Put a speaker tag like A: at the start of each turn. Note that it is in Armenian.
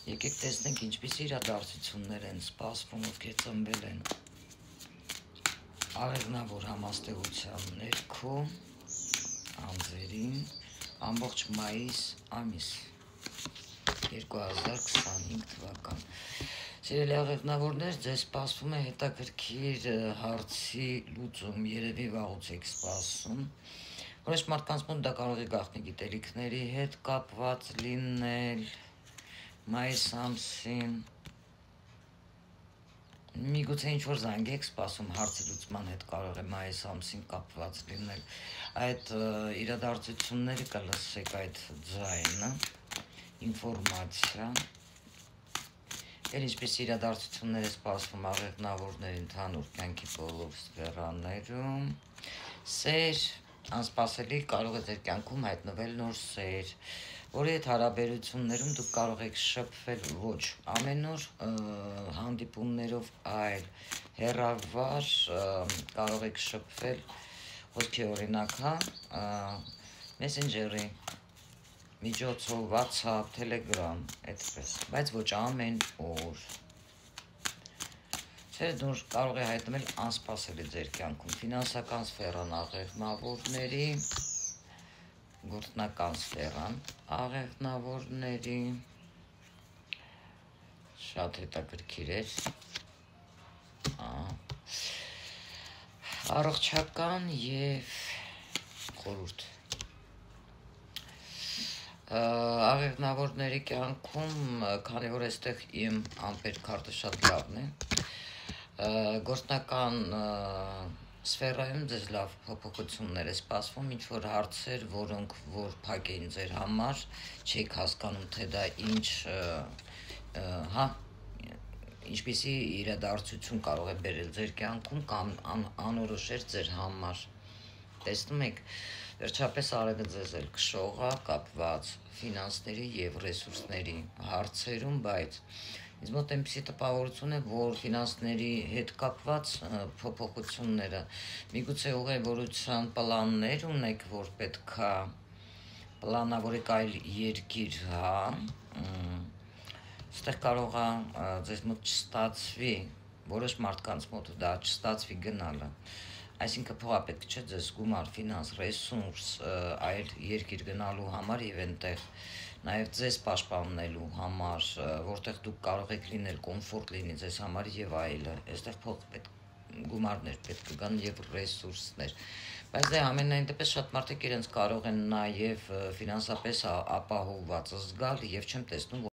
A: Եկեք տեսնենք ինչպիսի իրադարձություններ են սպասվում, ովքեր ծնվել են աղեղնավոր համաստեղության ներքո անձերին ամբողջ մայիս ամիս 2025 թվական։ Սիրելի աղեղնավորներ, ձեզ սպասվում է հետաքրքիր հարցի լուծում, երևի վաղուց եք սպասում։ Որոշ մարդկանց մոտ դա կարող է գաղտնի գիտելիքների հետ կապված լինել, մայիս ամսին, միգուցե ինչ-որ զանգ եք սպասում հարցի լուծման հետ կարող է մայիս ամսին կապված լինել, այդ իրադարձությունները կլսեք այդ ձայնը, ինֆորմացիա, ինչպես իրադարձություններ է սպասվում աղեղնավորների ընդհանուր կյանքի բոլոր սֆերաներում, սեր, անսպասելի կարող է ձեր կյանքում հայտնվել նոր սեր, որի հետ հարաբերություններում դուք կարող եք շփվել ոչ ամեն օր հանդիպումներով, այլ հեռավար կարող եք շփվել խոսքի օրինակ, Messenger-ի միջոցով, WhatsApp, Telegram, այդպես, բայց ոչ ամեն օր։ Նոր կարող է հայտնվել անսպասելի ձեր կյանքում ֆինանսական սֆերան աղեղնավորների, գործնական սֆերան աղեղնավորների, շատ հետաքրքիր էր, առողջական և խորհուրդ։ Աղեղնավորների կյանքում, քանի որ այստեղ իմ ամպեր քարտը շատ լավն է, գործնական սֆերայում ձեզ լավ փոփոխություններ է սպասվում, ինչ-որ հարցեր, որոնք որ փակ էին ձեր համար, չեք հասկանում, թե դա ինչպիսի իրադարձություն կարող է բերել ձեր կյանքում կամ անորոշ էր ձեր համար։ Տեսնում եք, վերջապես արևը ձեզ էլ քշողա կապված ֆինանսների և ռեսուրսների հարցերում, բայց ինձ մոտ այնպիսի տպավորություն է, որ ֆինանսների հետ կապված փոփոխությունները միգուցե ուղևորության պլաններ ունեք, որ պետքա պլանավորեք այլ երկիր, այստեղ կարող է ձեզ մոտ չստացվի, որոշ մարդկանց մոտ դա չստացվի գնալը, այսինքն փողա պետք չէ ձեզ գումար, ֆինանս, ռեսուրս այլ երկիր գնալու համար և այնտեղ նաև ձեզ պաշտպանելու համար, որտեղ դուք կարող եք լինել, կոմֆորտ լինի ձեզ համար և այլը, այստեղ գումարներ պետք կգան և ռեսուրսներ, բայց դե ամենայն դեպս շատ մարդիկ իրենց կարող են նաև ֆինանսապես ապահովված զգալ և չեմ տեսնում,